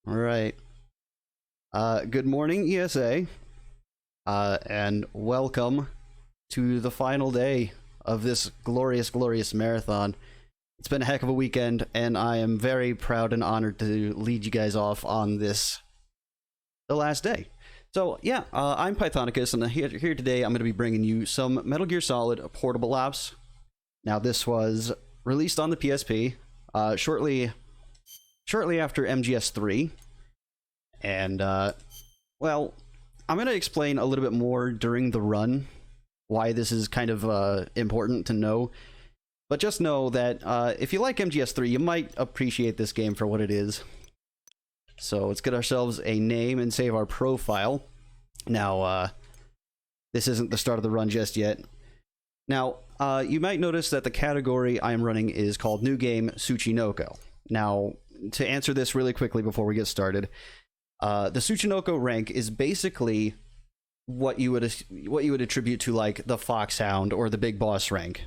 All right. Good morning, ESA, and welcome to the final day of this glorious, glorious marathon. It's been a heck of a weekend, and I am very proud and honored to lead you guys off on this, the last day. So, yeah, I'm Pythonicus, and here today I'm going to be bringing you some Metal Gear Solid Portable Ops. Now, this was released on the PSP shortly after MGS3. And, well, I'm going to explain a little bit more during the run why this is kind of important to know. But just know that if you like MGS3, you might appreciate this game for what it is. So let's get ourselves a name and save our profile. Now, this isn't the start of the run just yet. Now, you might notice that the category I'm running is called New Game Tsuchinoko. Now, to answer this really quickly before we get started, the Tsuchinoko rank is basically what you would attribute to like the Foxhound or the Big Boss rank.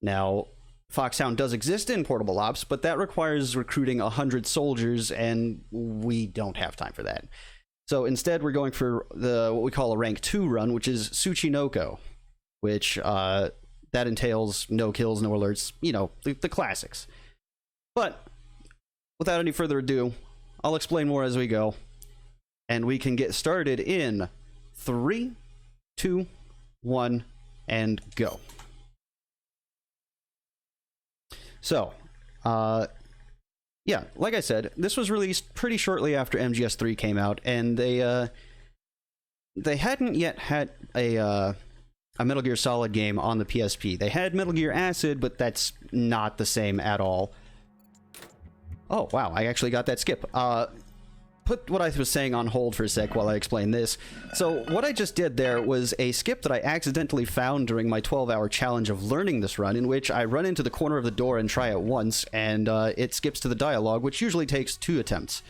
Now, Foxhound does exist in Portable Ops, but that requires recruiting 100 soldiers, and we don't have time for that. So instead, we're going for what we call a rank 2 run, which is Tsuchinoko, which that entails no kills, no alerts, you know, the classics. But without any further ado, I'll explain more as we go, and we can get started in 3, 2, 1, and go. So, yeah, like I said, this was released pretty shortly after MGS3 came out, and they hadn't yet had a Metal Gear Solid game on the PSP. They had Metal Gear Acid, but that's not the same at all. Oh, wow, I actually got that skip. Put what I was saying on hold for a sec while I explain this. So what I just did there was a skip that I accidentally found during my 12-hour challenge of learning this run, in which I run into the corner of the door and try it once, and it skips to the dialogue, which usually takes 2 attempts.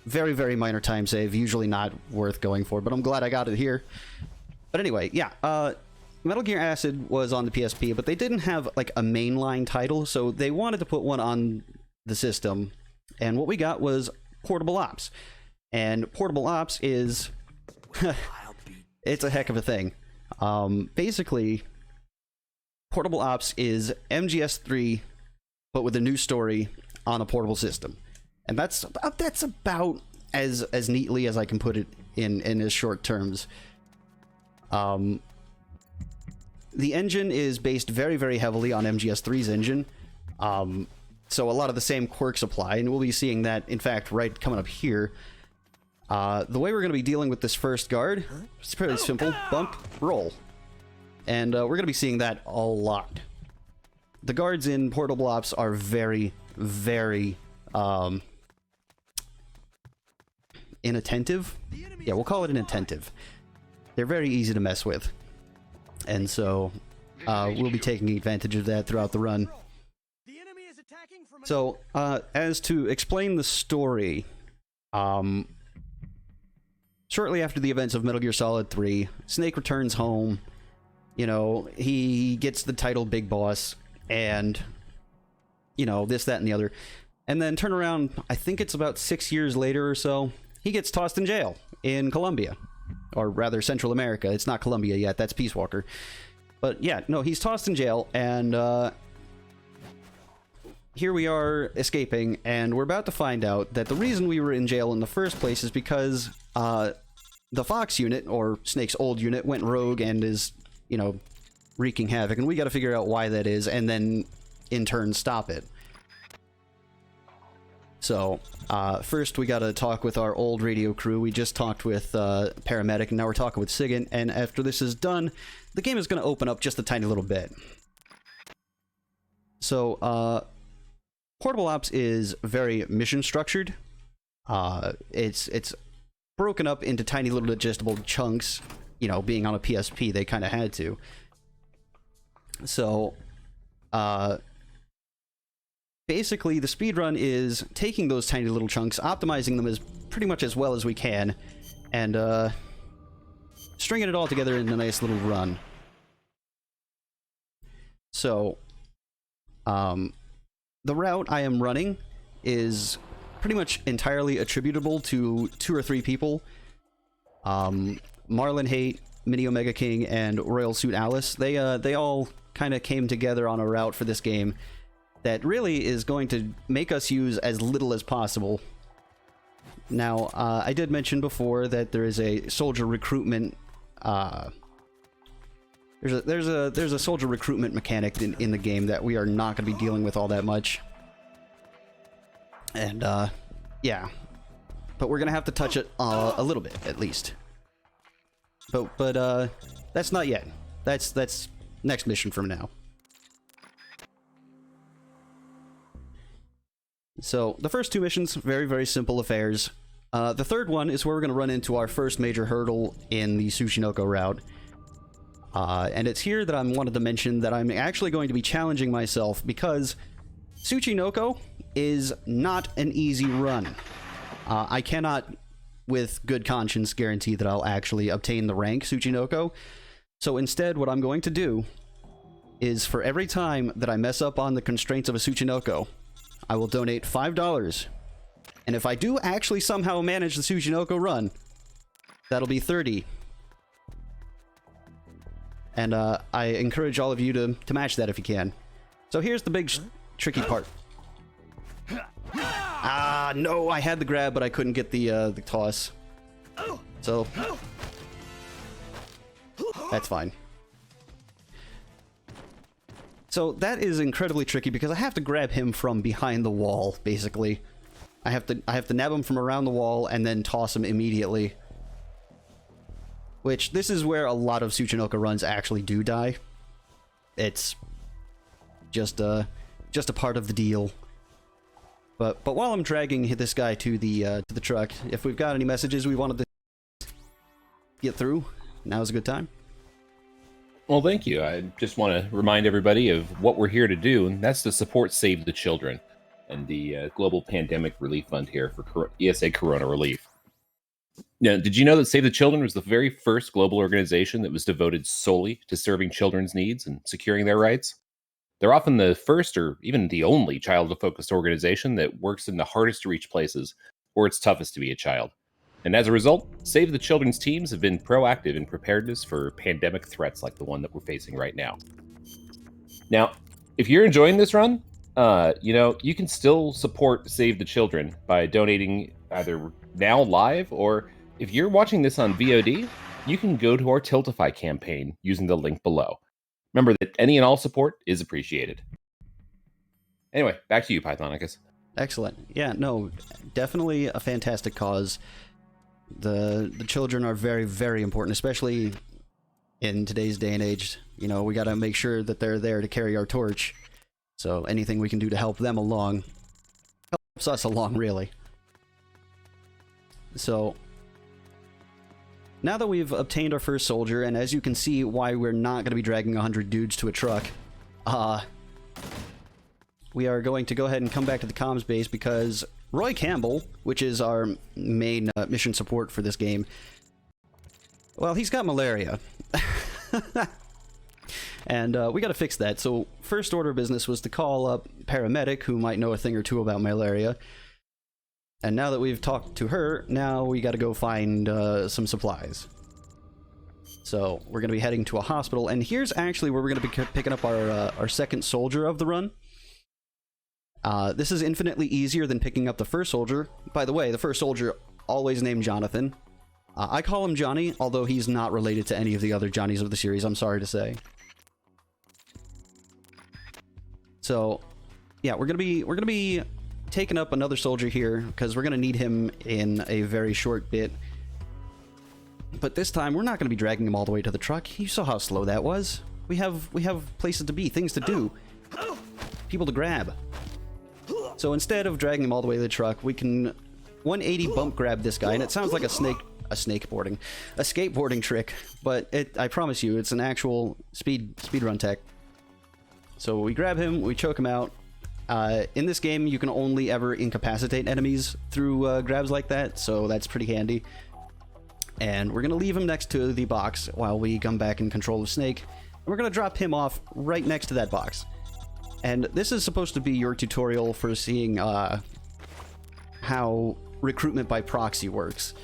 Very, very minor time save, usually not worth going for, but I'm glad I got it here. But anyway, yeah, Metal Gear Acid was on the PSP, but they didn't have like a mainline title, so they wanted to put one on the system, and what we got was Portable Ops. And Portable Ops is it's a heck of a thing. Basically, Portable Ops is MGS3 but with a new story on a portable system, and that's about as neatly as I can put it in as short terms. The engine is based very, very heavily on MGS3's engine, so a lot of the same quirks apply, and we'll be seeing that, in fact, right coming up here. The way we're going to be dealing with this first guard, it's pretty simple. Bump, roll. And we're going to be seeing that a lot. The guards in Portable Ops are very, very inattentive. Yeah, we'll call it inattentive. They're very easy to mess with. And so we'll be taking advantage of that throughout the run. So, as to explain the story, shortly after the events of Metal Gear Solid 3, Snake returns home. You know, he gets the title Big Boss, and, you know, this, that, and the other. And then turn around, I think it's about 6 years later or so, he gets tossed in jail in Colombia. Or rather, Central America. It's not Colombia yet, that's Peace Walker. But yeah, no, he's tossed in jail, and here we are escaping, and we're about to find out that the reason we were in jail in the first place is because the Fox unit, or Snake's old unit, went rogue and is, you know, wreaking havoc, and we got to figure out why that is, and then in turn stop it. So first we got to talk with our old radio crew. We just talked with Paramedic, and now we're talking with Sigint, and after this is done, the game is going to open up just a tiny little bit. So Portable Ops is very mission structured. It's broken up into tiny little digestible chunks. You know, being on a PSP, they kind of had to. So basically, the speedrun is taking those tiny little chunks, optimizing them as pretty much as well as we can, and stringing it all together in a nice little run. So the route I am running is pretty much entirely attributable to 2 or 3 people. Marlon Haight, Mini Omega King, and Royal Suit Alice. They all kind of came together on a route for this game that really is going to make us use as little as possible. Now, I did mention before that there is a soldier recruitment. There's a soldier recruitment mechanic in the game that we are not going to be dealing with all that much. And yeah, but we're gonna have to touch it a little bit at least. But that's not yet. That's next mission from now. So the first 2 missions, very simple affairs. The third one is where we're gonna run into our first major hurdle in the Tsuchinoko route. And it's here that I wanted to mention that I'm actually going to be challenging myself, because Tsuchinoko is not an easy run. I cannot, with good conscience, guarantee that I'll actually obtain the rank Tsuchinoko. So instead, what I'm going to do is, for every time that I mess up on the constraints of a Tsuchinoko, I will donate $5. And if I do actually somehow manage the Tsuchinoko run, that'll be 30. And I encourage all of you to match that if you can. So here's the big tricky part. No, I had the grab, but I couldn't get the toss. So that's fine. So that is incredibly tricky because I have to grab him from behind the wall, basically. I have to nab him from around the wall and then toss him immediately. Which, this is where a lot of Tsuchinoko runs actually do die. It's just a part of the deal. But while I'm dragging this guy to the truck, if we've got any messages we wanted to get through, now's a good time. Well, thank you. I just want to remind everybody of what we're here to do, and that's to support Save the Children and the Global Pandemic Relief Fund here for ESA Corona Relief. Now, did you know that Save the Children was the very first global organization that was devoted solely to serving children's needs and securing their rights? They're often the first or even the only child-focused organization that works in the hardest-to-reach places where it's toughest to be a child. And as a result, Save the Children's teams have been proactive in preparedness for pandemic threats like the one that we're facing right now. Now, if you're enjoying this run, you can still support Save the Children by donating either now live, or if you're watching this on VOD, you can go to our Tiltify campaign using the link below. Remember that any and all support is appreciated. Anyway, back to you, Pythonicus. Excellent. Yeah, no, definitely a fantastic cause. The children are very important, especially in today's day and age. You know, we got to make sure that they're there to carry our torch. So anything we can do to help them along helps us along, really. So now that we've obtained our first soldier, and as you can see why we're not going to be dragging 100 dudes to a truck, we are going to go ahead and come back to the comms base, because Roy Campbell, which is our main mission support for this game, well, he's got malaria. And we got to fix that. So first order of business was to call up Paramedic, who might know a thing or two about malaria. And now that we've talked to her, now we got to go find some supplies. So we're going to be heading to a hospital, and here's actually where we're going to be picking up our second soldier of the run. This is infinitely easier than picking up the first soldier. By the way, the first soldier, always named Jonathan. I call him Johnny, although he's not related to any of the other Johnnies of the series, I'm sorry to say. So, yeah, we're gonna be taking up another soldier here, because we're gonna need him in a very short bit. But this time, we're not gonna be dragging him all the way to the truck. You saw how slow that was. We have places to be, things to do, people to grab. So instead of dragging him all the way to the truck, we can 180 bump grab this guy, and it sounds like a skateboarding trick, but I promise you, it's an actual speedrun tech. So we grab him, we choke him out. In this game, you can only ever incapacitate enemies through grabs like that, so that's pretty handy. And we're gonna leave him next to the box while we come back in control of Snake, and we're gonna drop him off right next to that box. And this is supposed to be your tutorial for seeing how recruitment by proxy works.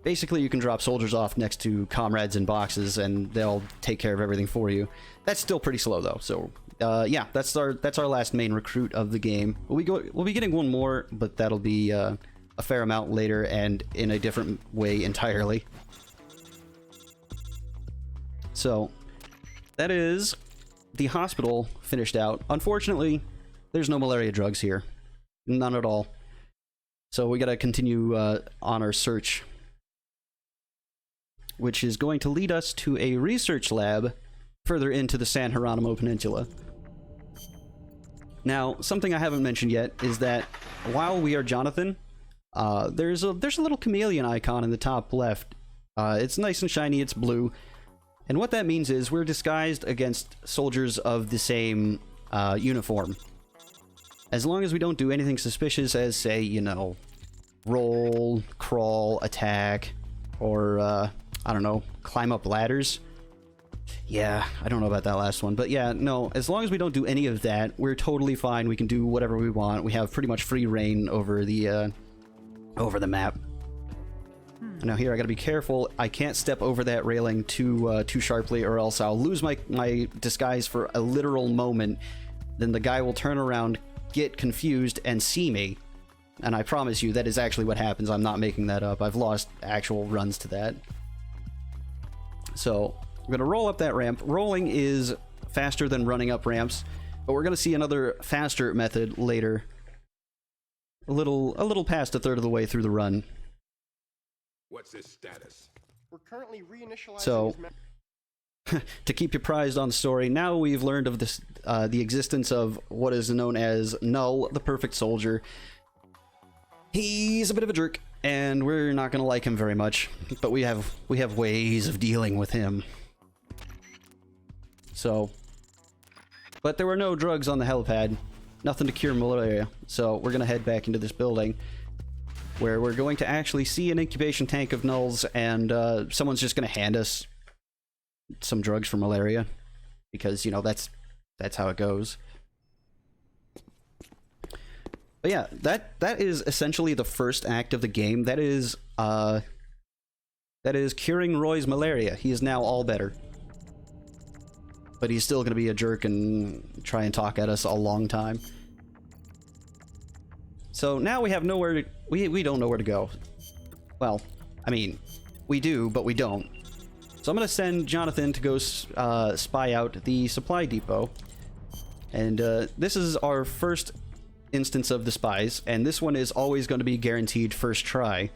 Basically, you can drop soldiers off next to comrades in boxes, and they'll take care of everything for you. That's still pretty slow, though. So, yeah, that's our last main recruit of the game. We'll be getting one more, but that'll be a fair amount later and in a different way entirely. So, that is the hospital finished out. Unfortunately, there's no malaria drugs here. None at all. So we gotta continue on our search, which is going to lead us to a research lab further into the San Geronimo Peninsula. Now, something I haven't mentioned yet is that while we are Jonathan, there's a little chameleon icon in the top left. It's nice and shiny, it's blue. And what that means is we're disguised against soldiers of the same uniform. As long as we don't do anything suspicious as, say, you know, roll, crawl, attack, or, I don't know, climb up ladders. Yeah, I don't know about that last one. But yeah, no, as long as we don't do any of that, we're totally fine. We can do whatever we want. We have pretty much free reign over the map. Now here, I gotta be careful. I can't step over that railing too sharply, or else I'll lose my disguise for a literal moment. Then the guy will turn around, get confused, and see me. And I promise you, that is actually what happens. I'm not making that up. I've lost actual runs to that. So, I'm gonna roll up that ramp. Rolling is faster than running up ramps, but we're gonna see another faster method later. A little past a third of the way through the run. What's his status? We're currently reinitializing so, to keep you apprised on the story, now we've learned of this, the existence of what is known as Null, the perfect soldier. He's a bit of a jerk, and we're not going to like him very much, but we have ways of dealing with him. So, but there were no drugs on the helipad, nothing to cure malaria, so we're going to head back into this building, where we're going to actually see an incubation tank of nulls, and someone's just going to hand us some drugs for malaria, because, you know, that's how it goes. But yeah, that is essentially the first act of the game. That is curing Roy's malaria. He is now all better. But he's still going to be a jerk and try and talk at us a long time. So now we have nowhere to... We don't know where to go. Well, I mean, we do, but we don't. So I'm going to send Jonathan to go spy out the supply depot. And this is our first instance of the spies, and this one is always going to be guaranteed first try.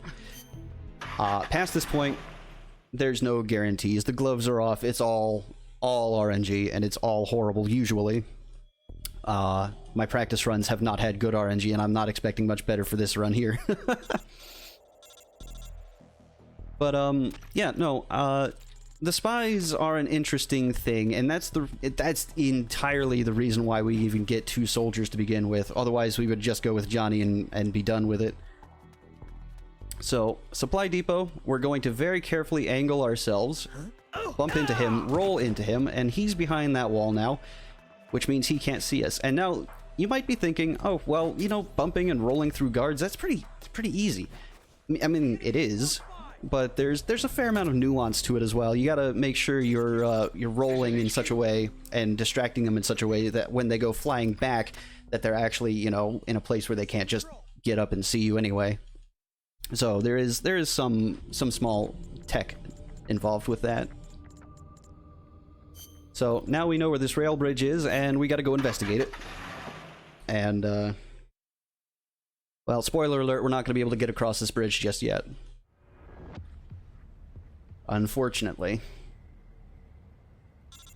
Past this point, there's no guarantees. The gloves are off. It's all RNG, and it's all horrible usually. My practice runs have not had good RNG, and I'm not expecting much better for this run here. But yeah, no, the spies are an interesting thing, and that's entirely the reason why we even get 2 soldiers to begin with. Otherwise, we would just go with Johnny and be done with it. So, supply depot, we're going to very carefully angle ourselves, bump into him, roll into him, and he's behind that wall now, which means he can't see us. And now, you might be thinking, oh, well, you know, bumping and rolling through guards, that's pretty easy. I mean, it is. But there's a fair amount of nuance to it as well. You gotta make sure you're rolling in such a way and distracting them in such a way that when they go flying back, that they're actually, you know, in a place where they can't just get up and see you anyway. So there is some small tech involved with that. So now we know where this rail bridge is, and we gotta go investigate it. And well, spoiler alert, we're not gonna be able to get across this bridge just yet. Unfortunately.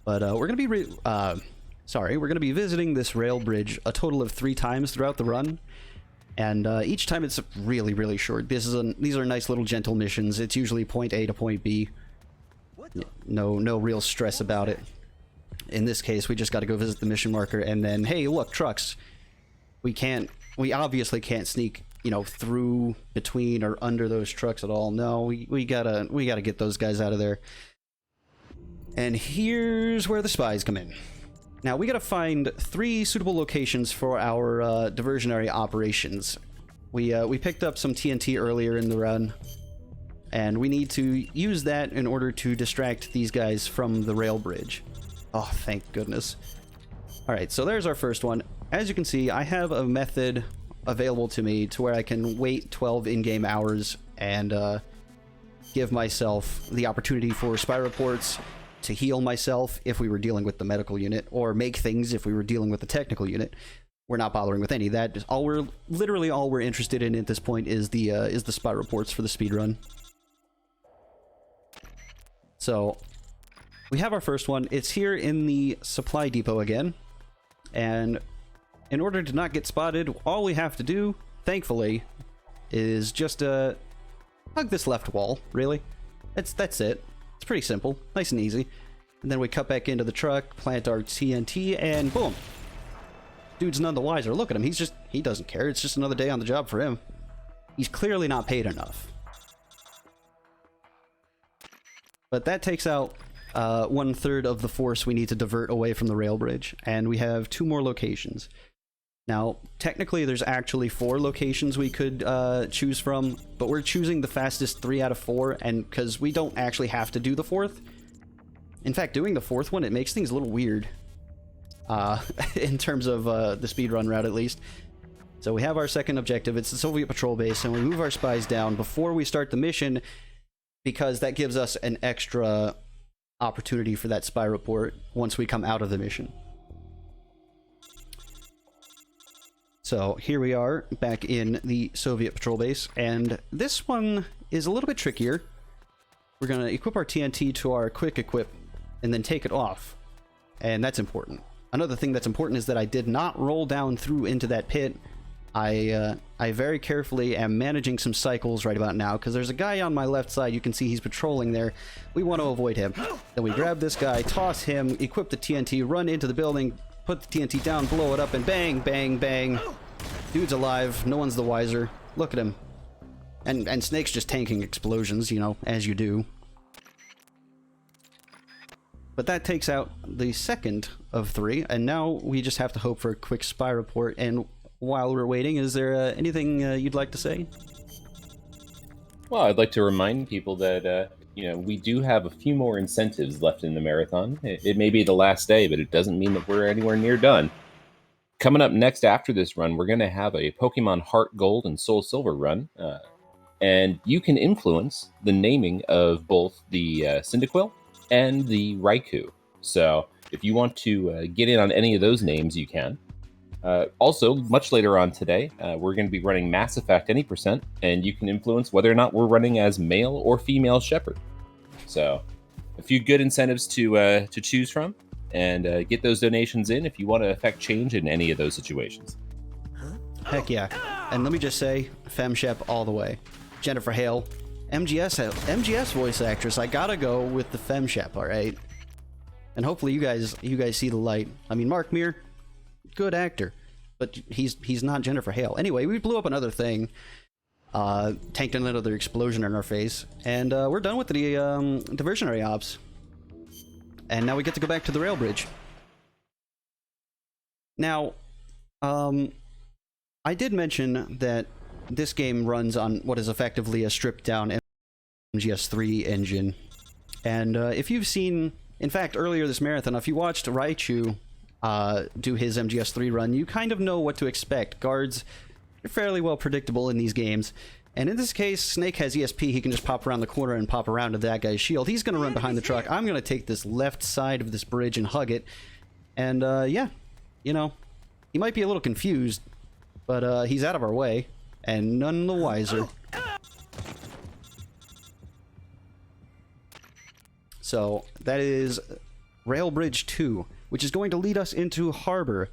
But we're going to be visiting this rail bridge a total of 3 times throughout the run. And each time it's really, really short. These are nice little gentle missions. It's usually point A to point B. No real stress about it. In this case, we just got to go visit the mission marker, and then, hey, look, trucks. We obviously can't sneak, you know, through, between, or under those trucks at all. No, we gotta get those guys out of there. And here's where the spies come in. Now, we gotta find 3 suitable locations for our diversionary operations. We picked up some TNT earlier in the run, and we need to use that in order to distract these guys from the rail bridge. Oh, thank goodness. Alright, so there's our first one. As you can see, I have a method available to me to where I can wait 12 in-game hours and give myself the opportunity for spy reports, to heal myself if we were dealing with the medical unit, or make things if we were dealing with the technical unit. We're not bothering with any of that. Literally all we're interested in at this point is the spy reports for the speedrun. So we have our first one. It's here in the supply depot again, and in order to not get spotted, all we have to do, thankfully, is just hug this left wall. Really, that's it. It's pretty simple, nice and easy. And then we cut back into the truck, plant our TNT, and boom. Dude's none the wiser. Look at him. He doesn't care. It's just another day on the job for him. He's clearly not paid enough. But that takes out 1/3 of the force we need to divert away from the rail bridge. And we have 2 more locations. Now, technically, there's actually 4 locations we could choose from, but we're choosing the fastest 3 out of 4, and because we don't actually have to do the 4th. In fact, doing the 4th one, it makes things a little weird, in terms of the speedrun route, at least. So we have our second objective. It's the Soviet patrol base, and we move our spies down before we start the mission, because that gives us an extra opportunity for that spy report once we come out of the mission. So here we are back in the Soviet patrol base, and this one is a little bit trickier. We're going to equip our TNT to our quick equip and then take it off, and that's important. Another thing that's important is that I did not roll down through into that pit. I very carefully am managing some cycles right about now, because there's a guy on my left side. You can see he's patrolling there. We want to avoid him. Then we grab this guy, toss him, equip the TNT, run into the building, put the TNT down, blow it up, and bang, bang, bang. Dude's alive. No one's the wiser. Look at him. And Snake's just tanking explosions, you know, as you do. But that takes out the second of 3, and now we just have to hope for a quick spy report. And while we're waiting, is there anything you'd like to say? Well, I'd like to remind people that, you know, we do have a few more incentives left in the marathon. It may be the last day, but it doesn't mean that we're anywhere near done. Coming up next after this run, we're going to have a Pokemon Heart Gold and Soul Silver run. And you can influence the naming of both the Cyndaquil and the Raikou. So if you want to get in on any of those names, you can. Also, much later on today, we're going to be running Mass Effect Any Percent, and you can influence whether or not we're running as male or female Shepherd. So a few good incentives to choose from, and get those donations in if you want to affect change in any of those situations. Heck yeah. And let me just say, FemShep all the way. Jennifer Hale, MGS voice actress. I gotta go with the FemShep, alright? And hopefully you guys see the light. I mean, Mark Meer, good actor, but he's not Jennifer Hale. Anyway, we blew up another thing, tanked another explosion in our face, and we're done with the diversionary ops. And now we get to go back to the rail bridge. Now, I did mention that this game runs on what is effectively a stripped-down MGS3 engine. And if you've seen, in fact, earlier this marathon, if you watched Raichu do his MGS3 run, you kind of know what to expect. Guards are fairly well predictable in these games. And in this case, Snake has ESP. He can just pop around the corner and pop around to that guy's shield. He's going to run behind the truck. I'm going to take this left side of this bridge and hug it. And, yeah, you know, he might be a little confused, but he's out of our way, and none the wiser. So, that is Rail Bridge 2, which is going to lead us into Harbor.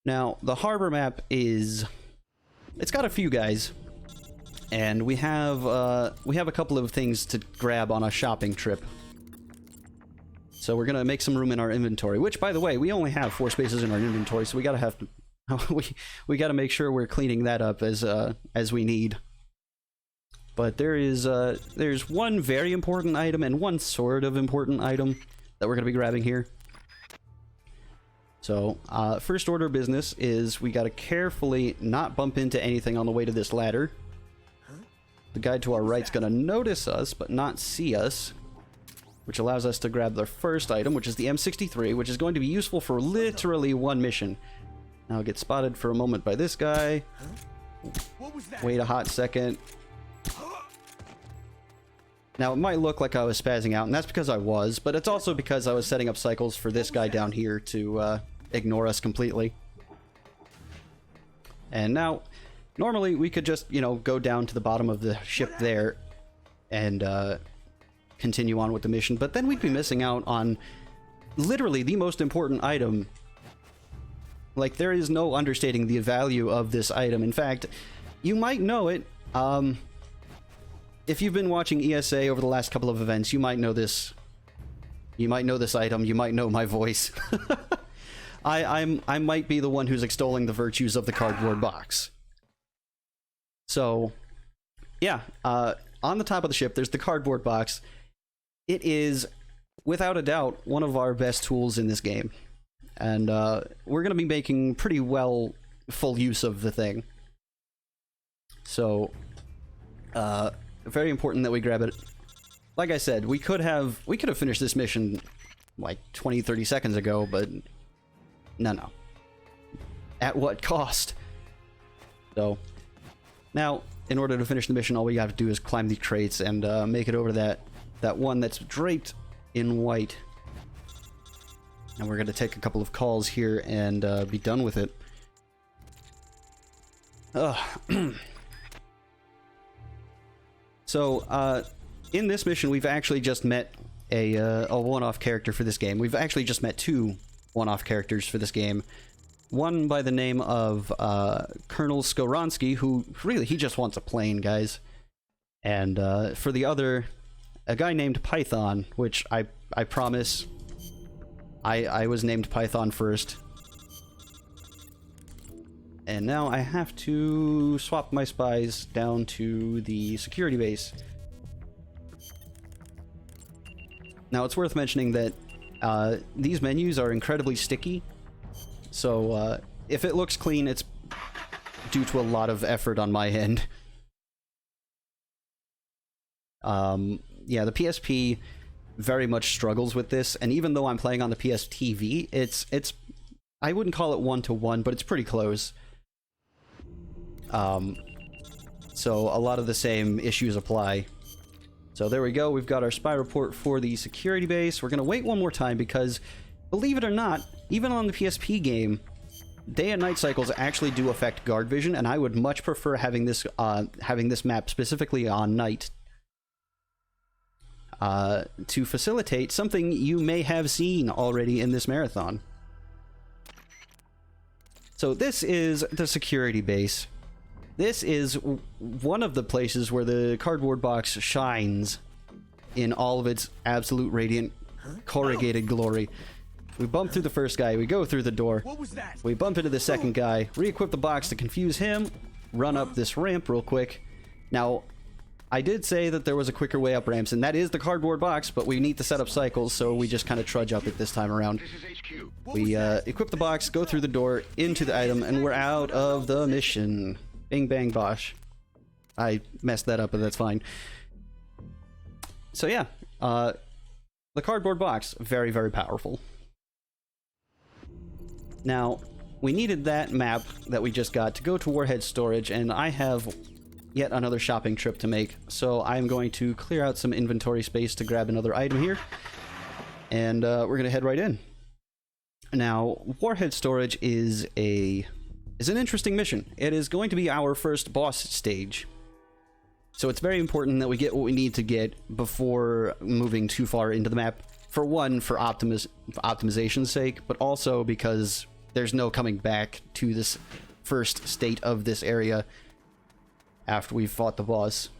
Now, the Harbor map is... it's got a few guys. And we have a couple of things to grab on a shopping trip. So we're gonna make some room in our inventory, which, by the way, we only have 4 spaces in our inventory, so we we gotta make sure we're cleaning that up as we need. But there's one very important item and one sort of important item that we're gonna be grabbing here. So, first order of business is we gotta carefully not bump into anything on the way to this ladder. The guy to our right's gonna notice us, but not see us, which allows us to grab the first item, which is the M63, which is going to be useful for literally one mission. Now get spotted for a moment by this guy. Wait a hot second. Now, it might look like I was spazzing out, and that's because I was, but it's also because I was setting up cycles for this guy down here to ignore us completely. And now, normally we could just, you know, go down to the bottom of the ship there and continue on with the mission, but then we'd be missing out on literally the most important item. Like, there is no understating the value of this item. In fact, you might know it. If you've been watching ESA over the last couple of events, you might know this. You might know this item. You might know my voice. I might be the one who's extolling the virtues of the cardboard box. So, yeah, on the top of the ship, there's the cardboard box. It is, without a doubt, one of our best tools in this game. And we're going to be making pretty well full use of the thing. So, very important that we grab it. Like I said, we could have finished this mission like 20-30 seconds ago, but no. At what cost? So, now, in order to finish the mission, all we have to do is climb these crates and make it over to that one that's draped in white. And we're going to take a couple of calls here and be done with it. So, in this mission, we've actually just met a one-off character for this game. We've actually just met two one-off characters for this game. One by the name of Colonel Skoronsky, who really, he just wants a plane, guys. And for the other, a guy named Python, which I promise I was named Python first. And now I have to swap my spies down to the security base. Now, it's worth mentioning that these menus are incredibly sticky. So, if it looks clean, it's due to a lot of effort on my end. Yeah, the PSP very much struggles with this, and even though I'm playing on the PS TV, it's I wouldn't call it one-to-one, but it's pretty close. So a lot of the same issues apply. So there we go, we've got our spy report for the security base. We're gonna wait one more time because, believe it or not, even on the PSP game, day and night cycles actually do affect guard vision, and I would much prefer having this map specifically on night to facilitate something you may have seen already in this marathon. So this is the security base. This is one of the places where the cardboard box shines in all of its absolute radiant corrugated glory. We bump through the first guy, we go through the door, we bump into the second guy, re-equip the box to confuse him, run up this ramp real quick. Now, I did say that there was a quicker way up ramps, and that is the cardboard box, but we need to set up cycles, so we just kind of trudge up it this time around. We equip the box, go through the door, into the item, and we're out of the mission. Bing bang bosh. I messed that up, but that's fine. So yeah, the cardboard box, very, very powerful. Now, we needed that map that we just got to go to Warhead storage, and I have yet another shopping trip to make, so I'm going to clear out some inventory space to grab another item here, and we're gonna head right in. Now, Warhead storage is an interesting mission. It is going to be our first boss stage, so it's very important that we get what we need to get before moving too far into the map. For one, for optimization's sake, but also because there's no coming back to this first state of this area after we've fought the boss.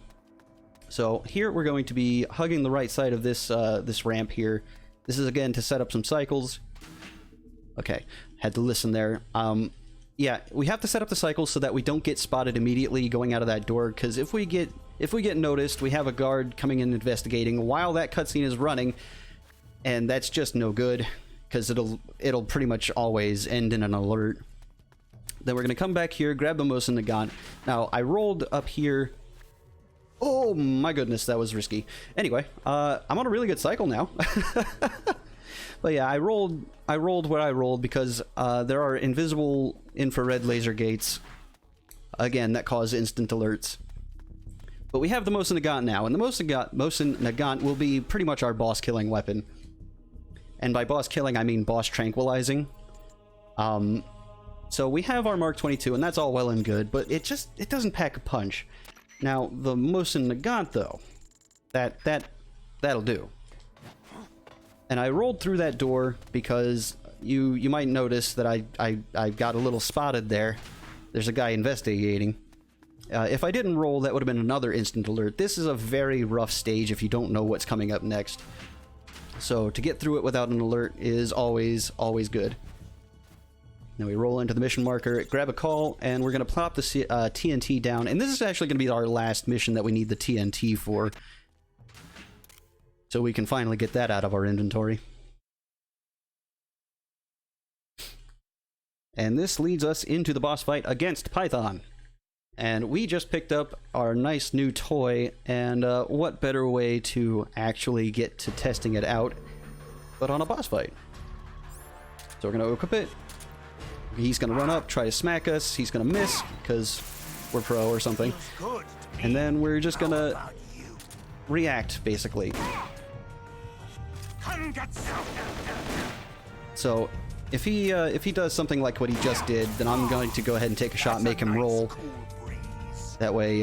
So here we're going to be hugging the right side of this this ramp here. This is again to set up some cycles. Okay, had to listen there. Yeah, we have to set up the cycles so that we don't get spotted immediately going out of that door, because if we get noticed, we have a guard coming in investigating while that cutscene is running, and that's just no good. because it'll pretty much always end in an alert. Then we're gonna come back here, grab the Mosin Nagant. Now I rolled up here. Oh my goodness, that was risky. Anyway, I'm on a really good cycle now. But yeah, I rolled what I rolled because there are invisible infrared laser gates, again, that cause instant alerts. But we have the Mosin Nagant now, and the Mosin Nagant will be pretty much our boss killing weapon. And by boss killing, I mean boss tranquilizing. So we have our Mark 22, and that's all well and good, but it doesn't pack a punch. Now, the Mosin Nagant, though, that'll do. And I rolled through that door because you might notice that I got a little spotted there. There's a guy investigating. If I didn't roll, that would have been another instant alert. This is a very rough stage if you don't know what's coming up next. So to get through it without an alert is always good. Now we roll into the mission marker, grab a call, and we're going to plop the TNT down. And this is actually going to be our last mission that we need the TNT for. So we can finally get that out of our inventory. And this leads us into the boss fight against Python. And we just picked up our nice new toy, and what better way to actually get to testing it out but on a boss fight. So we're going to equip it. He's going to run up, try to smack us. He's going to miss because we're pro or something. And then we're just going to react, basically. So if he does something like what he just did, then I'm going to go ahead and take a shot, make him roll. That way,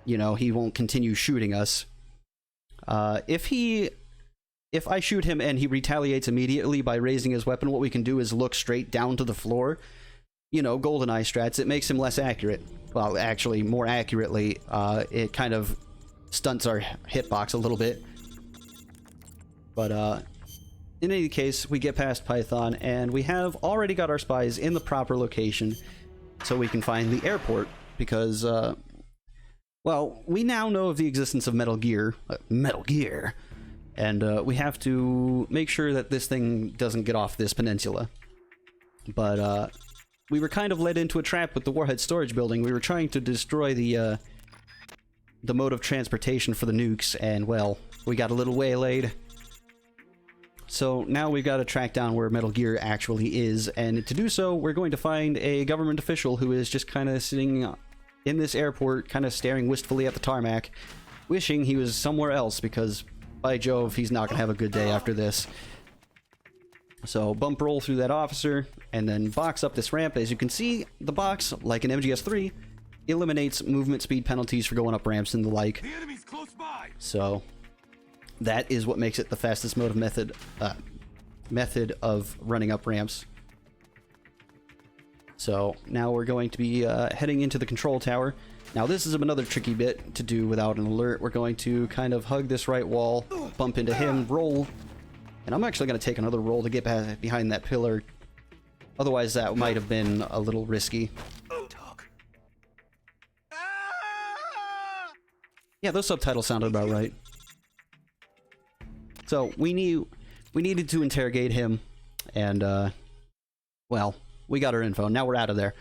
you know, he won't continue shooting us. If I shoot him and he retaliates immediately by raising his weapon, what we can do is look straight down to the floor. You know, GoldenEye strats, it makes him less accurate. Well, actually, more accurately, it kind of stunts our hitbox a little bit. But, in any case, we get past Python, and we have already got our spies in the proper location, so we can find the airport, because, well, we now know of the existence of Metal Gear, and we have to make sure that this thing doesn't get off this peninsula. But we were kind of led into a trap with the Warhead storage building. We were trying to destroy the mode of transportation for the nukes, and, well, we got a little waylaid. So now we've got to track down where Metal Gear actually is, and to do so, we're going to find a government official who is just kind of sitting in this airport, kind of staring wistfully at the tarmac, wishing he was somewhere else, because, by Jove, he's not going to have a good day after this. So bump roll through that officer, and then box up this ramp. As you can see, the box, like in MGS3, eliminates movement speed penalties for going up ramps and the like. The enemy's close by. So that is what makes it the fastest mode of method of running up ramps. So now we're going to be heading into the control tower. Now this is another tricky bit to do without an alert. We're going to kind of hug this right wall, bump into him, roll, and I'm actually going to take another roll to get behind that pillar. Otherwise that might have been a little risky. Yeah, those subtitles sounded about right. So we needed to interrogate him, and well, we got our info. Now we're out of there.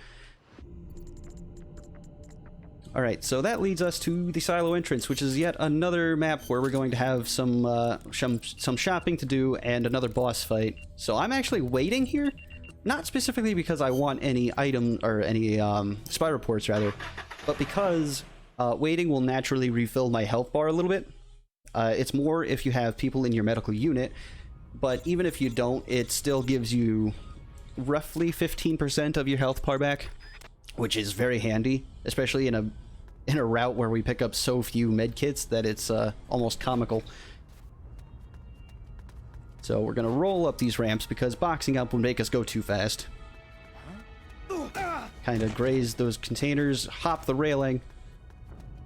Alright, so that leads us to the silo entrance, which is yet another map where we're going to have some shopping to do and another boss fight. So I'm actually waiting here, not specifically because I want any item or any spy reports rather, but because waiting will naturally refill my health bar a little bit. It's more if you have people in your medical unit, but even if you don't, it still gives you roughly 15% of your health bar back, which is very handy, especially in a route where we pick up so few medkits that it's almost comical. So we're gonna roll up these ramps because boxing up would make us go too fast. Kind of graze those containers, hop the railing,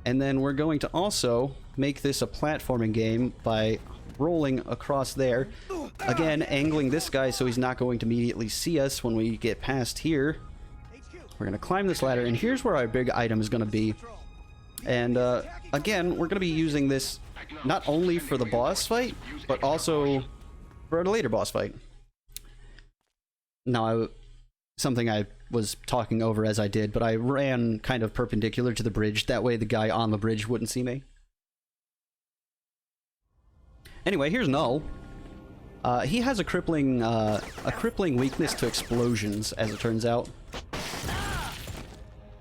and then we're going to also make this a platforming game by rolling across there. Again, angling this guy so he's not going to immediately see us when we get past here. We're going to climb this ladder, and here's where our big item is going to be. And again, we're going to be using this not only for the boss fight, but also for a later boss fight. Now, something I was talking over as I did, but I ran kind of perpendicular to the bridge. That way the guy on the bridge wouldn't see me. Anyway, here's Null. He has a crippling weakness to explosions, as it turns out.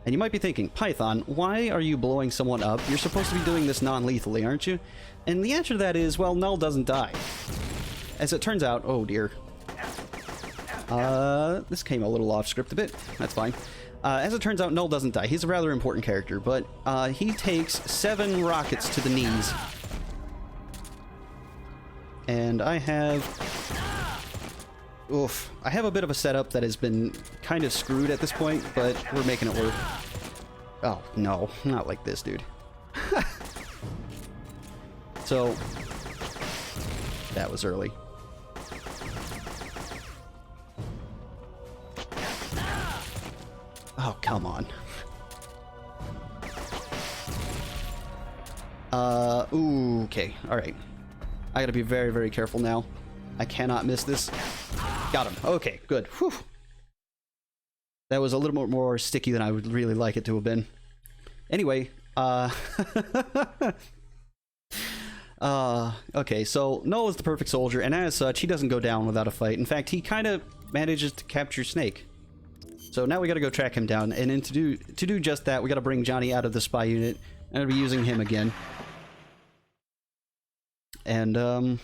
And you might be thinking, Python, why are you blowing someone up? You're supposed to be doing this non-lethally, aren't you? And the answer to that is, well, Null doesn't die. As it turns out, oh dear. This came a little off script a bit. That's fine. As it turns out, Null doesn't die. He's a rather important character, but he takes 7 rockets to the knees. And I have... Oof. I have a bit of a setup that has been kind of screwed at this point, but we're making it work. Oh, no. Not like this, dude. So... That was early. Oh, come on. Ooh, okay. Alright. I gotta be very, very careful now. I cannot miss this. Got him. Okay, good. Whew. That was a little more sticky than I would really like it to have been. Anyway, okay, so Null is the perfect soldier, and as such, he doesn't go down without a fight. In fact, he kind of manages to capture Snake. So now we gotta go track him down, and then to do just that, we gotta bring Johnny out of the spy unit, and I'll be using him again. And,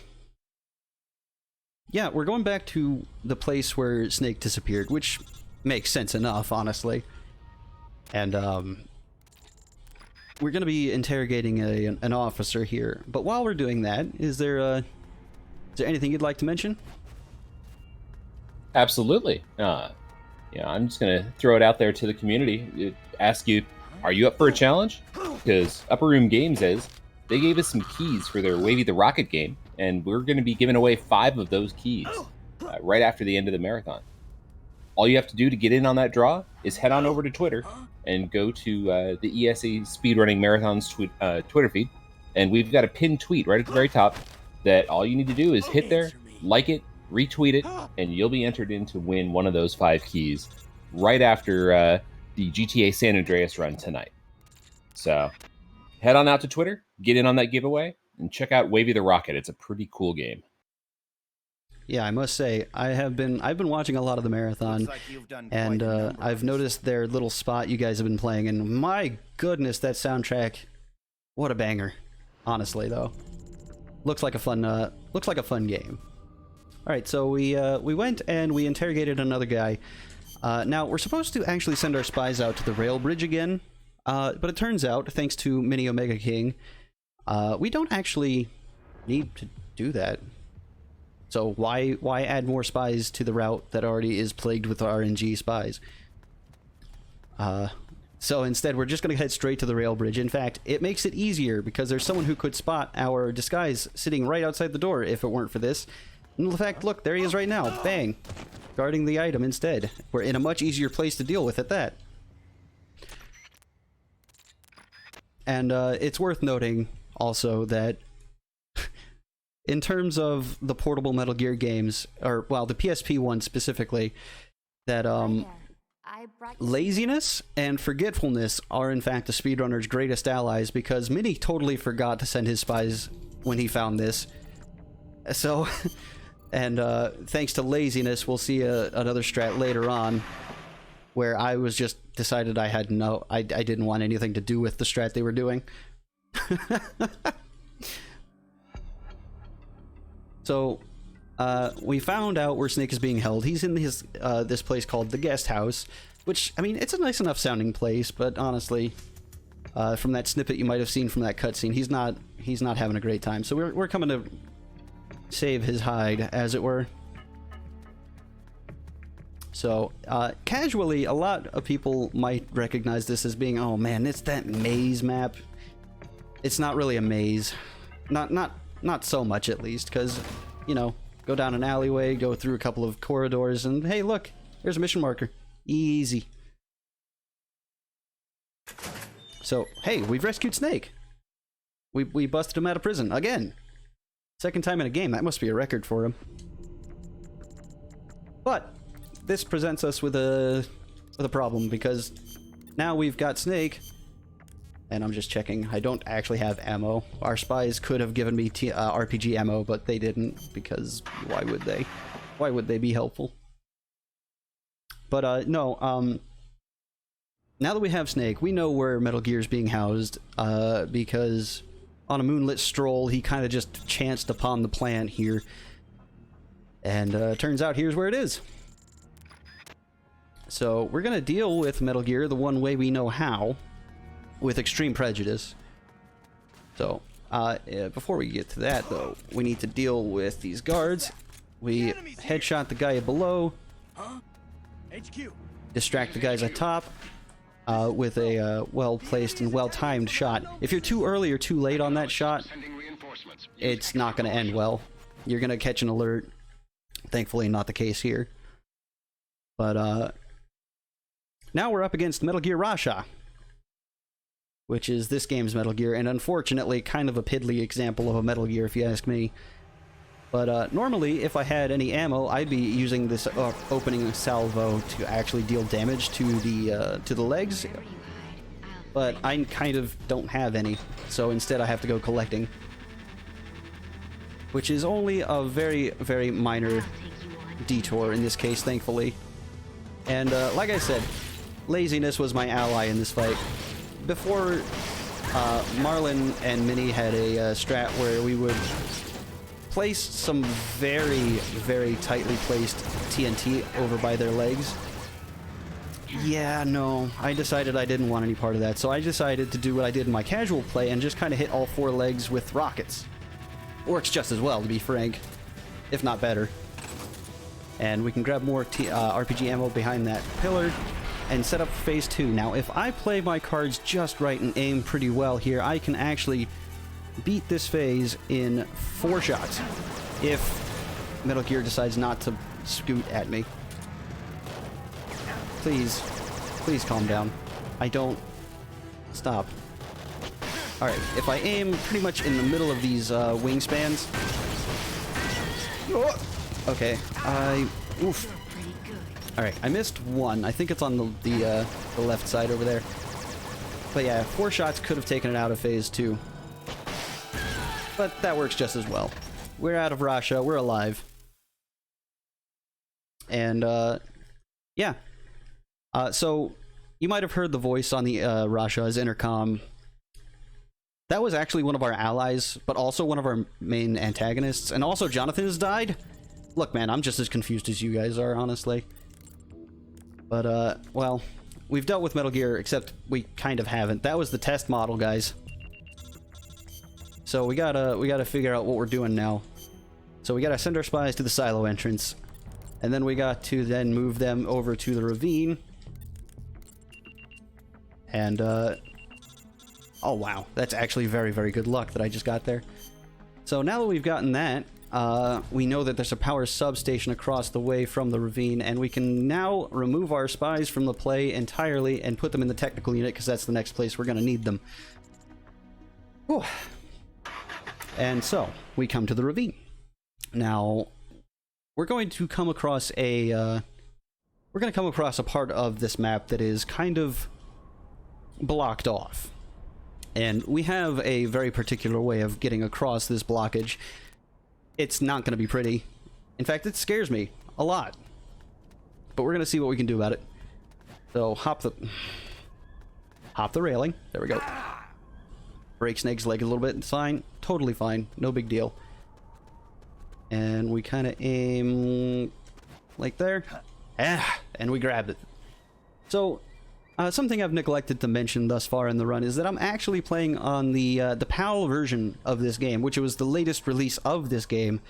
yeah, we're going back to the place where Snake disappeared, which makes sense enough, honestly. And, we're gonna be interrogating an officer here. But while we're doing that, is there anything you'd like to mention? Absolutely. Yeah, I'm just gonna throw it out there to the community. Ask you, are you up for a challenge? Because Upper Room Games they gave us some keys for their Wavy the Rocket game, and we're going to be giving away 5 of those keys right after the end of the marathon. All you have to do to get in on that draw is head on over to Twitter and go to the ESA Speedrunning Marathon's Twitter feed, and we've got a pinned tweet right at the very top that all you need to do is hit there, like it, retweet it, and you'll be entered in to win one of those 5 keys right after the GTA San Andreas run tonight. So head on out to Twitter, get in on that giveaway, and check out Wavy the Rocket. It's a pretty cool game. Yeah, I must say, I've been watching a lot of the marathon, and I've noticed their little spot you guys have been playing, and my goodness, that soundtrack, what a banger. Honestly, though, looks like a fun game. All right, so we went and we interrogated another guy. Now we're supposed to actually send our spies out to the rail bridge again. But it turns out, thanks to Mini Omega King, we don't actually need to do that. So why add more spies to the route that already is plagued with RNG spies? So instead, we're just going to head straight to the rail bridge. In fact, it makes it easier because there's someone who could spot our disguise sitting right outside the door if it weren't for this. And in fact, look, there he is right now. Bang! Guarding the item instead. We're in a much easier place to deal with at that. And it's worth noting also that in terms of the portable Metal Gear games, or well, the PSP one specifically, that laziness and forgetfulness are in fact the speedrunner's greatest allies, because Mini totally forgot to send his spies when he found this. So, and thanks to laziness, we'll see another strat later on where I was just decided I had I didn't want anything to do with the strat they were doing. So, we found out where Snake is being held. He's in his this place called the Guest House, which, I mean, it's a nice enough sounding place, but honestly, from that snippet you might have seen from that cutscene, he's not having a great time. So we're coming to save his hide, as it were. So, casually, a lot of people might recognize this as being, oh man, it's that maze map. It's not really a maze. Not so much, at least, because, you know, go down an alleyway, go through a couple of corridors, and hey, look, there's a mission marker. Easy. So, hey, we've rescued Snake. We busted him out of prison, again. Second time in a game, that must be a record for him. But this presents us with a problem, because now we've got Snake, and I'm just checking. I don't actually have ammo. Our spies could have given me RPG ammo, but they didn't, because why would they? Why would they be helpful? But no, now that we have Snake, we know where Metal Gear is being housed, because on a moonlit stroll, he kind of just chanced upon the plant here. And turns out here's where it is. So we're gonna deal with Metal Gear the one way we know how, with extreme prejudice. So before we get to that, though, we need to deal with these guards. We headshot the guy below, distract the guys at top with a well-placed and well-timed shot. If you're too early or too late on that shot, it's not going to end well. You're going to catch an alert. Thankfully, not the case here. But now we're up against Metal Gear Raxa, which is this game's Metal Gear, and unfortunately kind of a piddly example of a Metal Gear, if you ask me. But normally, if I had any ammo, I'd be using this opening salvo to actually deal damage to the legs. But I kind of don't have any, so instead I have to go collecting, which is only a very, very minor detour in this case, thankfully. And like I said, laziness was my ally in this fight. Before, Marlin and Minnie had a strat where we would place some very, very tightly placed TNT over by their legs. Yeah, no, I decided I didn't want any part of that, so I decided to do what I did in my casual play and just kind of hit all 4 legs with rockets. Works just as well, to be frank, if not better. And we can grab more RPG ammo behind that pillar and set up phase 2. Now, if I play my cards just right and aim pretty well here, I can actually beat this phase in 4 shots if Metal Gear decides not to scoot at me. Please, please calm down. I don't... Stop. Alright, if I aim pretty much in the middle of these wingspans... Okay, oof. Alright, I missed 1. I think it's on the left side over there. But yeah, 4 shots could have taken it out of phase 2. But that works just as well. We're out of Raxa, we're alive. And, yeah. So, you might have heard the voice on the Raxa's intercom. That was actually one of our allies, but also one of our main antagonists. And also, Jonathan has died. Look, man, I'm just as confused as you guys are, honestly. But, well, we've dealt with Metal Gear, except we kind of haven't. That was the test model, guys. So we gotta figure out what we're doing now. So we gotta send our spies to the silo entrance. And then we got to then move them over to the ravine. And, oh wow, that's actually very, very good luck that I just got there. So now that we've gotten that, we know that there's a power substation across the way from the ravine, and we can now remove our spies from the play entirely and put them in the technical unit, because that's the next place we're going to need them. Whew. And so, we come to the ravine. Now, we're going to come across a part of this map that is kind of blocked off. And we have a very particular way of getting across this blockage. It's not going to be pretty. In fact, it scares me a lot. But we're going to see what we can do about it. So, hop the railing. There we go. Break Snake's leg a little bit. It's fine. Totally fine. No big deal. And we kind of aim like there. And we grabbed it. So, something I've neglected to mention thus far in the run is that I'm actually playing on the PAL version of this game, which was the latest release of this game.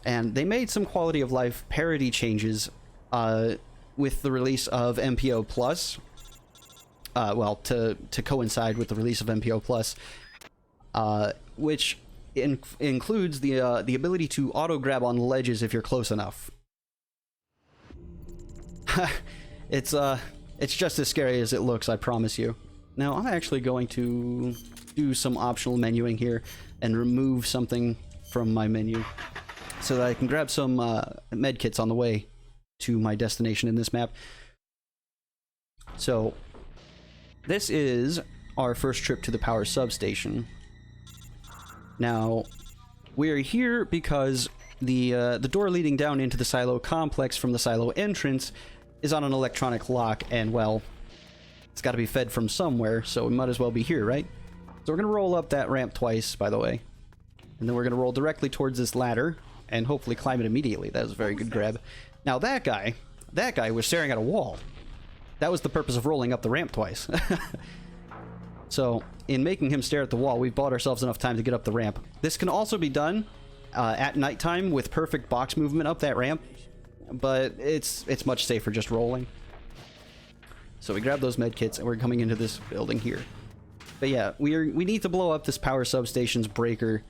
And they made some quality of life parity changes with the release of MPO Plus. Well, to coincide with the release of MPO Plus, which includes the ability to auto grab on ledges if you're close enough. It's just as scary as it looks, I promise you. Now, I'm actually going to do some optional menuing here and remove something from my menu so that I can grab some med kits on the way to my destination in this map. So this is our first trip to the power substation. Now, we are here because the door leading down into the silo complex from the silo entrance is on an electronic lock, and well, it's got to be fed from somewhere, so we might as well be here, right? So we're going to roll up that ramp twice, by the way. And then we're going to roll directly towards this ladder and hopefully climb it immediately. That was a very good grab. Now that guy was staring at a wall. That was the purpose of rolling up the ramp twice. So, in making him stare at the wall, we've bought ourselves enough time to get up the ramp. This can also be done at nighttime with perfect box movement up that ramp, but it's much safer just rolling. So we grab those med kits and we're coming into this building here. But yeah, we need to blow up this power substation's breaker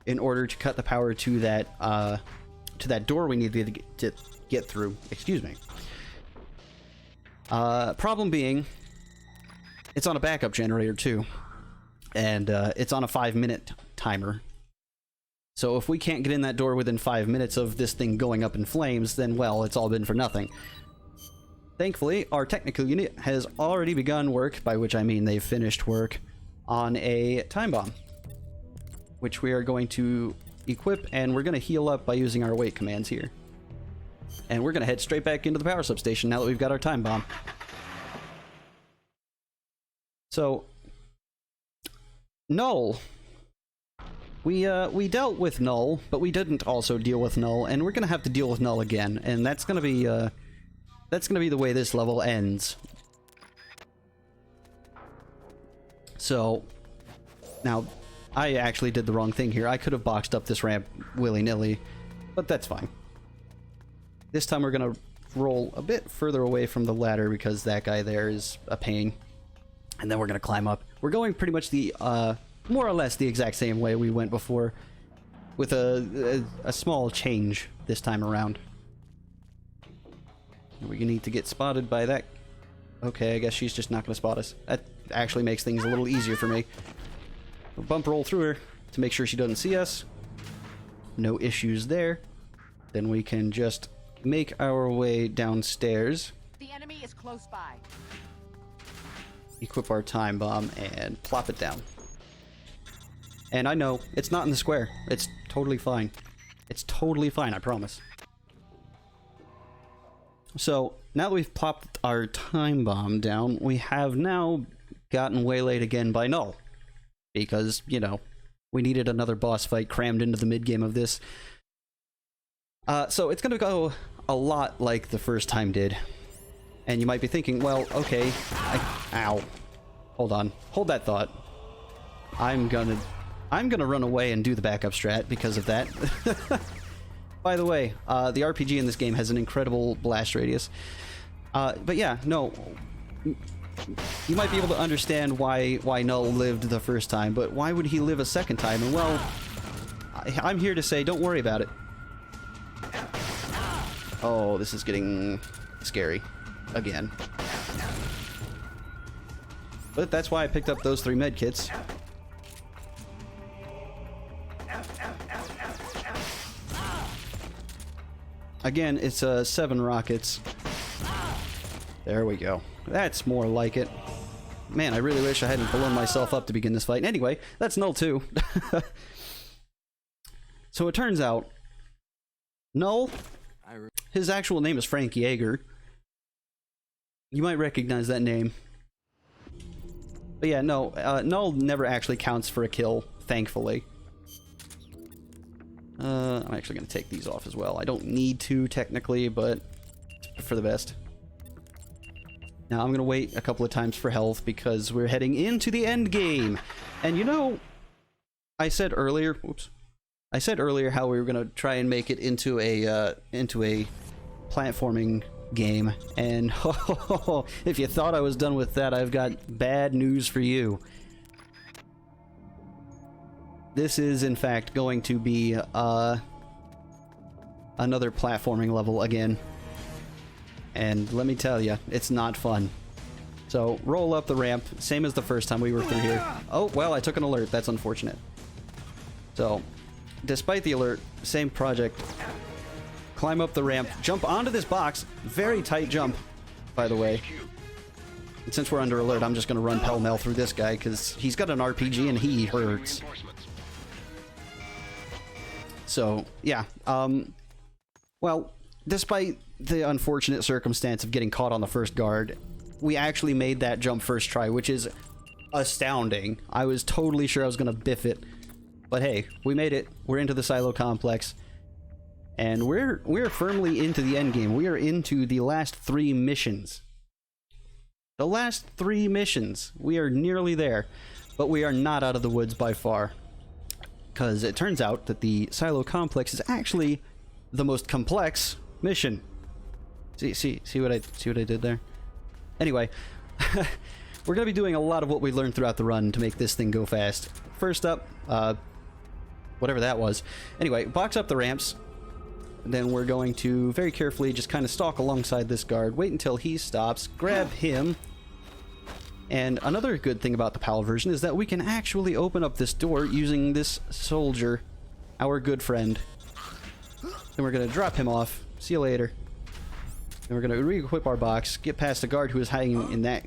in order to cut the power to that door we need to get through. Excuse me. Problem being, it's on a backup generator too, and it's on a 5-minute timer. So if we can't get in that door within 5 minutes of this thing going up in flames, then well, it's all been for nothing. Thankfully, our technical unit has already begun work, by which I mean they've finished work, on a time bomb, which we are going to equip, and we're going to heal up by using our await commands here. And we're going to head straight back into the power substation now that we've got our time bomb. So, Null. We dealt with Null, but we didn't also deal with Null, and we're going to have to deal with Null again, and that's going to be the way this level ends. So, now, I actually did the wrong thing here. I could have boxed up this ramp willy-nilly, but that's fine. This time we're going to roll a bit further away from the ladder because that guy there is a pain. And then we're going to climb up. We're going pretty much the, more or less the exact same way we went before, with a small change this time around. We need to get spotted by that. Okay, I guess she's just not going to spot us. That actually makes things a little easier for me. We'll bump roll through her to make sure she doesn't see us. No issues there. Then we can just make our way downstairs. The enemy is close by. Equip our time bomb and plop it down. And I know, it's not in the square. It's totally fine. It's totally fine, I promise. So, now that we've plopped our time bomb down, we have now gotten waylaid again by Null. Because, you know, we needed another boss fight crammed into the mid-game of this. So it's going to go a lot like the first time did. And you might be thinking, well, okay, ow. Hold on. Hold that thought. I'm gonna run away and do the backup strat because of that. By the way, the RPG in this game has an incredible blast radius. But yeah, no. You might be able to understand why Null lived the first time, but why would he live a second time? And well, I'm here to say don't worry about it. Oh, this is getting scary. Again. But that's why I picked up those 3 medkits. Again, it's 7 rockets. There we go. That's more like it. Man, I really wish I hadn't blown myself up to begin this fight. Anyway, that's Null 2. So it turns out, Null, his actual name is Frank Yeager. You might recognize that name. But yeah, no, Null never actually counts for a kill, thankfully. I'm actually going to take these off as well. I don't need to, technically, but for the best. Now, I'm going to wait a couple of times for health because we're heading into the end game. And you know, I said earlier, how we were going to try and make it into a platforming game. And if you thought I was done with that, I've got bad news for you. This is, in fact, going to be another platforming level again. And let me tell you, it's not fun. So, roll up the ramp, same as the first time we were through here. Oh, well, I took an alert. That's unfortunate. So, despite the alert, same project. climb up the ramp, jump onto this box. Very tight jump, by the way. And since we're under alert, I'm just going to run pell-mell through this guy because he's got an RPG and he hurts. So, yeah. Well, despite the unfortunate circumstance of getting caught on the first guard, we actually made that jump first try, which is astounding. I was totally sure I was going to biff it. But hey, we made it. We're into the silo complex. And we're firmly into the end game. We are into the last 3 missions. The last 3 missions. We are nearly there. But we are not out of the woods by far. Because it turns out that the silo complex is actually the most complex mission. See what I did there? Anyway, we're going to be doing a lot of what we learned throughout the run to make this thing go fast. First up, whatever that was. Anyway, box up the ramps. Then we're going to very carefully just kind of stalk alongside this guard, wait until he stops, grab him. And another good thing about the PAL version is that we can actually open up this door using this soldier, our good friend. Then we're going to drop him off. See you later. Then we're going to re-equip our box, get past the guard who is hiding in that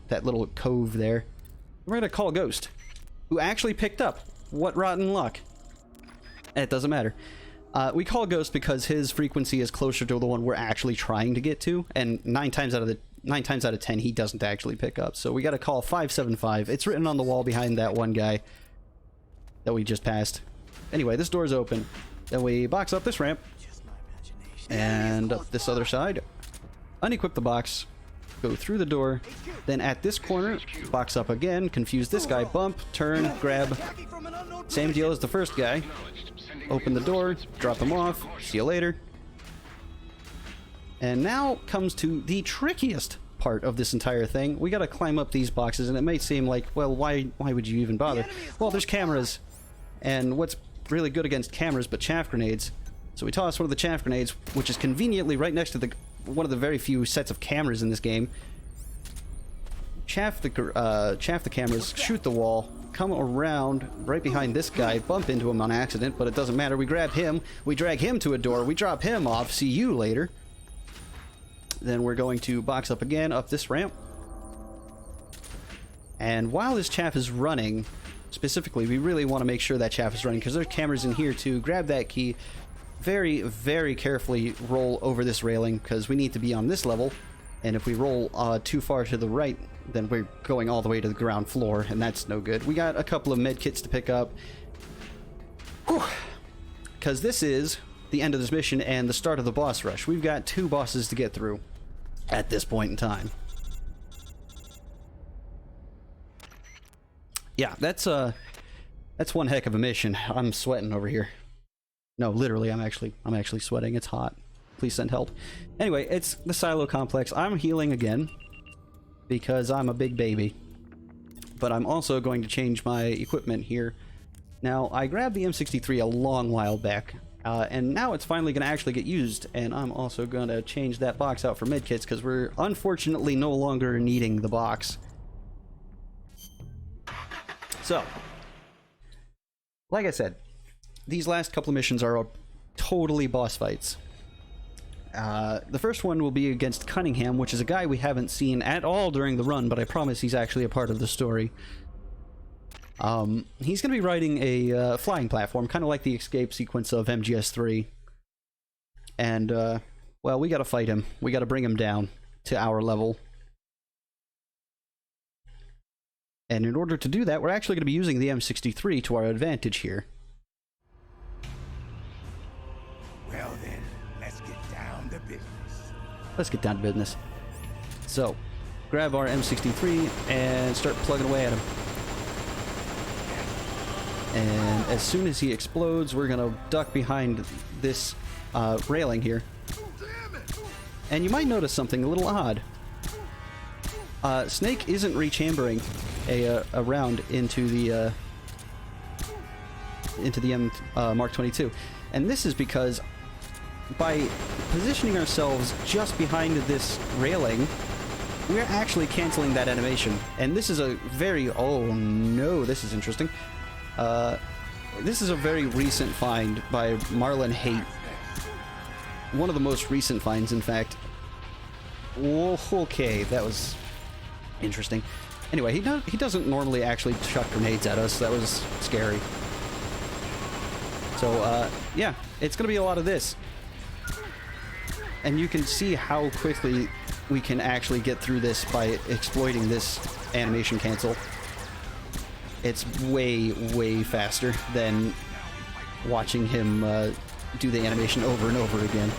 that little cove there. We're going to call Ghost, who actually picked up. What rotten luck. It doesn't matter. We call Ghost because his frequency is closer to the one we're actually trying to get to, and 9 times out of 10 he doesn't actually pick up. So we got to call 575. It's written on the wall behind that one guy that we just passed. Anyway, this door's open. Then we box up this ramp and up this other side. Unequip the box. Go through the door. Then at this corner, box up again. Confuse this guy. Bump. Turn. Grab. Same deal as the first guy. Open the door. Drop him off. See you later. And now comes to the trickiest part of this entire thing. We gotta climb up these boxes, and it may seem like, well, why would you even bother? Well, there's cameras. And what's really good against cameras but chaff grenades? So we toss one of the chaff grenades, which is conveniently right next to one of the very few sets of cameras in this game. Chaff the cameras, shoot the wall, come around right behind this guy, bump into him on accident, but it doesn't matter. We grab him, we drag him to a door, we drop him off, see you later. Then we're going to box up again, up this ramp. And while this chaff is running, specifically, we really want to make sure that chaff is running, because there's cameras in here too. Grab that key. Very, very carefully roll over this railing, because we need to be on this level. And if we roll too far to the right, then we're going all the way to the ground floor, and that's no good. We got a couple of med kits to pick up. Because this is the end of this mission and the start of the boss rush. We've got 2 bosses to get through at this point in time. Yeah, that's one heck of a mission. I'm sweating over here. No, literally, I'm actually sweating. It's hot. Please send help. Anyway, it's the silo complex. I'm healing again because I'm a big baby. But I'm also going to change my equipment here. Now, I grabbed the M63 a long while back, and now it's finally going to actually get used, and I'm also going to change that box out for medkits because we're unfortunately no longer needing the box. So, like I said, these last couple of missions are totally boss fights. The first one will be against Cunningham, which is a guy we haven't seen at all during the run, but I promise he's actually a part of the story. He's going to be riding a flying platform, kind of like the escape sequence of MGS3. And, well, we got to fight him. We got to bring him down to our level. And in order to do that, we're actually going to be using the M63 to our advantage here. Well then, let's get down to business. Let's get down to business. So, grab our M63 and start plugging away at him. And as soon as he explodes, we're going to duck behind this railing here. And you might notice something a little odd. Snake isn't rechambering a round into the M Mark 22. And this is because by positioning ourselves just behind this railing, we're actually canceling that animation. And this is a very... oh no, this is interesting. This is a very recent find by Marlon Haight. one of the most recent finds, in fact. Oh, okay, that was interesting. Anyway, he doesn't normally actually chuck grenades at us. That was scary. So, yeah, it's gonna be a lot of this. And you can see how quickly we can actually get through this by exploiting this animation cancel. It's way, way faster than watching him do the animation over and over again.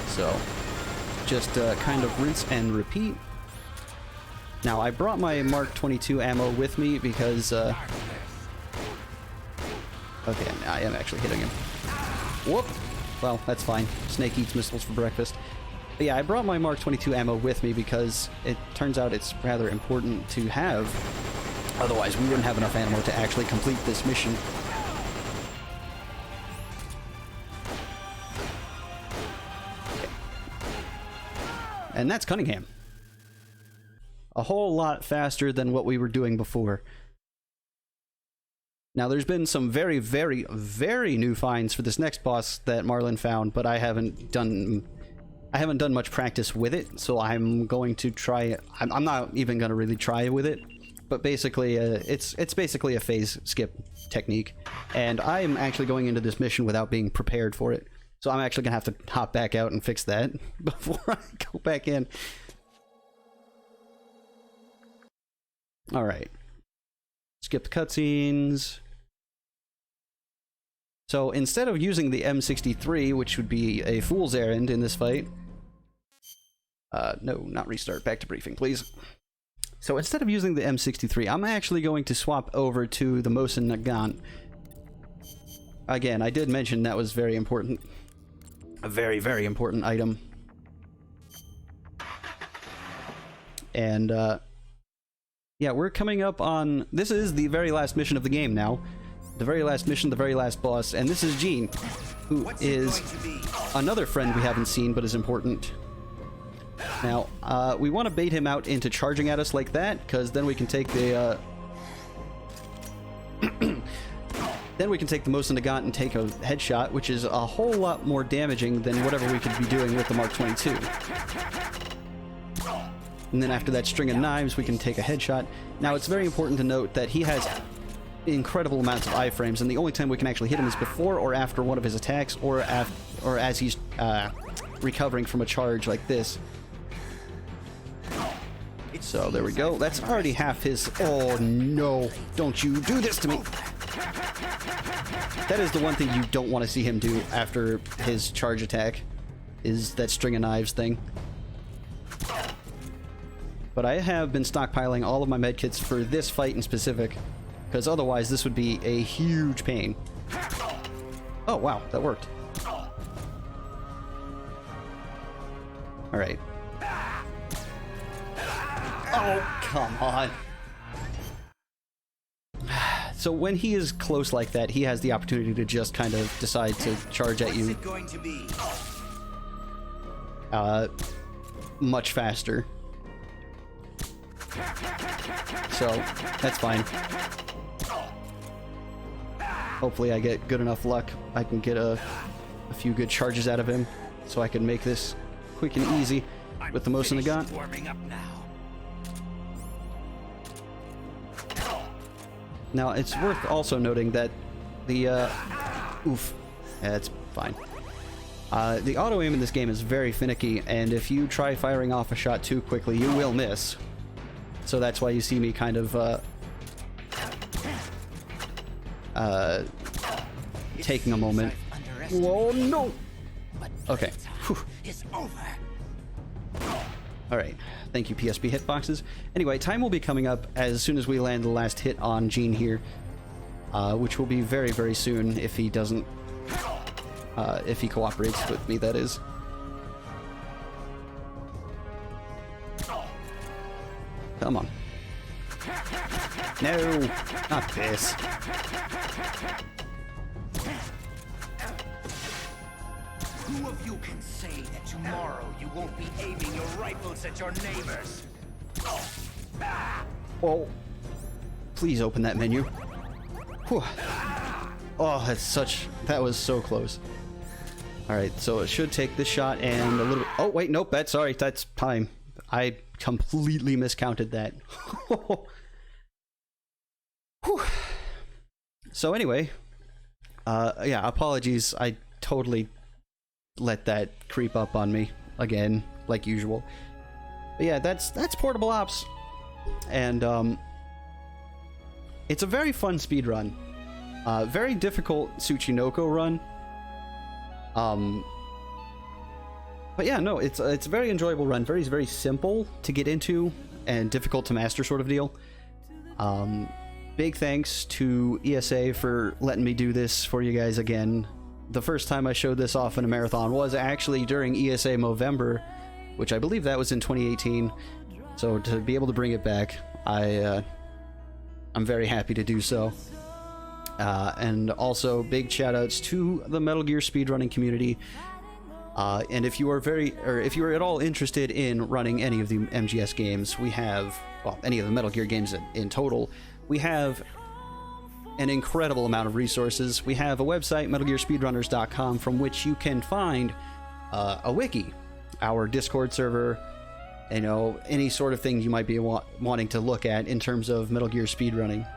So, just kind of rinse and repeat. Now, I brought my Mark 22 ammo with me because, okay, I am actually hitting him. Whoop! Well, that's fine. Snake eats missiles for breakfast. But yeah, I brought my Mark 22 ammo with me because it turns out it's rather important to have. Otherwise, we wouldn't have enough ammo to actually complete this mission. Okay. And that's Cunningham. A whole lot faster than what we were doing before. Now, there's been some very, very, very new finds for this next boss that Marlon found, but I haven't done much practice with it, so I'm going to try it. I'm not even going to really try with it, but basically, it's basically a phase skip technique, and I'm actually going into this mission without being prepared for it, so I'm actually going to have to hop back out and fix that before I go back in. Alright. Skip the cutscenes. So instead of using the M63, which would be a fool's errand in this fight... no, not restart. Back to briefing, please. So instead of using the M63, I'm actually going to swap over to the Mosin Nagant. Again, I did mention that was very important. A very, very important item. And, yeah, we're coming up on... This is the very last mission of the game now. The very last mission, the very last boss. And this is Jean, who is another friend we haven't seen but is important. Now, we want to bait him out into charging at us like that, because then we can take the... then we can take the Mosin Nagant and take a headshot, which is a whole lot more damaging than whatever we could be doing with the Mark 22. And then after that string of knives, we can take a headshot. Now, it's very important to note that he has incredible amounts of iframes, and the only time we can actually hit him is before or after one of his attacks, or as he's recovering from a charge like this. So there we go. That's already half his... Oh no! Don't you do this to me! That is the one thing you don't want to see him do after his charge attack, is that string of knives thing. But I have been stockpiling all of my medkits for this fight in specific, because otherwise this would be a huge pain. Oh wow, that worked. Alright. Oh, come on. So when he is close like that, he has the opportunity to just kind of decide to charge at you much faster. So, that's fine. Hopefully I get good enough luck. I can get a few good charges out of him, so I can make this quick and easy with the Mosin Nagant. Now, it's worth also noting that the, oof, yeah, that's fine. The auto-aim in this game is very finicky, and if you try firing off a shot too quickly, you will miss. So that's why you see me kind of, taking a moment. Whoa, no! Okay. Alright. Thank you, PSP hitboxes. Anyway, time will be coming up as soon as we land the last hit on Jean here. Which will be very, very soon if he doesn't... if he cooperates with me, that is. Come on. No! Not this. Who of you can say that tomorrow you won't be aiming your rifles at your neighbors? Oh. Please open that menu. Whew. Oh, that was so close. All right, so it should take this shot and a little bit. Oh, wait, nope, that's time. I completely miscounted that. Whew. So anyway, yeah, apologies. I totally let that creep up on me again, like usual. But yeah, that's Portable Ops. And it's a very fun speed run. Very difficult Tsuchinoko run. But yeah, no, it's a very enjoyable run. Very, very simple to get into and difficult to master sort of deal. Big thanks to ESA for letting me do this for you guys again. The first time I showed this off in a marathon was actually during ESA Movember, which I believe that was in 2018. So to be able to bring it back, I'm very happy to do so. And also big shoutouts to the Metal Gear speedrunning community. And if you are if you are at all interested in running any of the MGS games, we have, well, any of the Metal Gear games in total, we have an incredible amount of resources. We have a website, metalgearspeedrunners.com, from which you can find a wiki, our Discord server, you know, any sort of thing you might be wanting to look at in terms of Metal Gear speedrunning.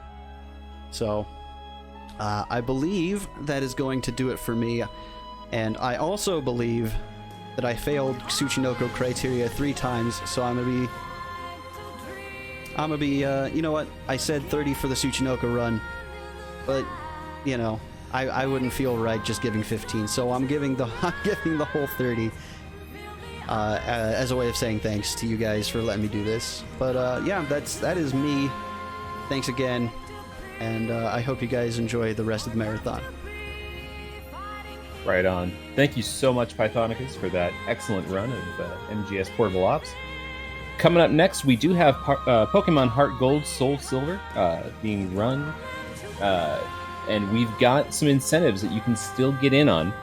So, I believe that is going to do it for me. And I also believe that I failed Tsuchinoko criteria 3 times, so I'm gonna be, you know what? I said 30 for the Tsuchinoko run, but, you know, I wouldn't feel right just giving 15, so I'm giving the whole 30 as a way of saying thanks to you guys for letting me do this. But yeah, that is me. Thanks again, and I hope you guys enjoy the rest of the marathon. Right on. Thank you so much, Pythonicus, for that excellent run of MGS Portable Ops. Coming up next, we do have Pokemon Heart Gold, Soul Silver being run. And we've got some incentives that you can still get in on.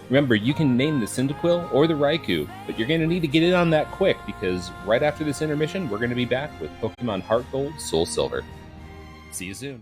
Remember, you can name the Cyndaquil or the Raikou, but you're going to need to get in on that quick, because right after this intermission, we're going to be back with Pokemon Heart Gold, Soul Silver. See you soon.